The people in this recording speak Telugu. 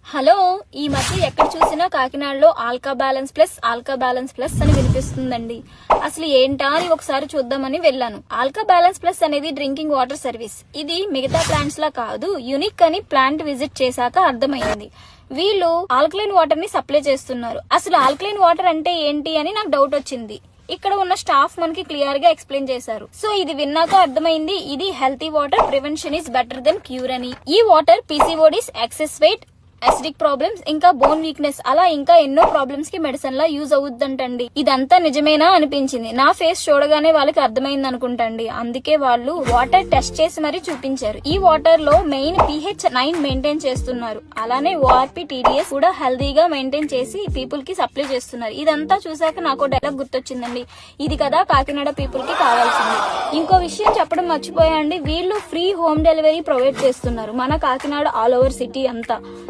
హలో, ఈ మధ్య ఎక్కడ చూసినా కాకినాడలో ఆల్కా బ్యాలెన్స్ ప్లస్ అని వినిపిస్తుందండి. అసలు ఏంటా అని ఒకసారి చూద్దామని వెళ్ళాను. ఆల్కా బ్యాలెన్స్ ప్లస్ అనేది డ్రింకింగ్ వాటర్ సర్వీస్. ఇది మిగతా ప్లాంట్స్ లా కాదు, యూనిక్ అని ప్లాంట్ విజిట్ చేశాక అర్థమైంది. వీళ్ళు ఆల్కలైన్ వాటర్ ని సప్లై చేస్తున్నారు. అసలు ఆల్కలైన్ వాటర్ అంటే ఏంటి అని నాకు డౌట్ వచ్చింది. ఇక్కడ ఉన్న స్టాఫ్ మనకి క్లియర్ గా ఎక్స్ప్లెయిన్ చేశారు. సో ఇది విన్నాక అర్థమైంది, ఇది healthy water, prevention is better than cure అని. ఈ water PCODs, excess weight, acidic problems, ఇంకా బోన్ వీక్నెస్, అలా ఇంకా ఎన్నో ప్రాబ్లమ్స్ కి మెడిసిన్ లా యూజ్ అవుద్దంటండి. ఇదంతా నిజమేనా అనిపించింది. నా ఫేస్ చూడగానే వాళ్ళకి అర్థమైంది అనుకుంటండి. అందుకే వాళ్ళు వాటర్ టెస్ట్ చేసి మరీ చూపించారు. ఈ వాటర్ లో మెయిన్ pH 9 మెయింటైన్ చేస్తున్నారు. అలానే ORP, TDS కూడా హెల్దీగా మెయింటైన్ చేసి పీపుల్ కి సప్లై చేస్తున్నారు. ఇదంతా చూసాక నాకు డైలాగ్ గుర్తొచ్చిందండి, ఇది కదా కాకినాడ పీపుల్ కి కావాల్సింది. ఇంకో విషయం చెప్పడం మర్చిపోయాండి, వీళ్ళు ఫ్రీ హోమ్ డెలివరీ ప్రొవైడ్ చేస్తున్నారు మన కాకినాడ ఆల్ ఓవర్ సిటీ అంతా.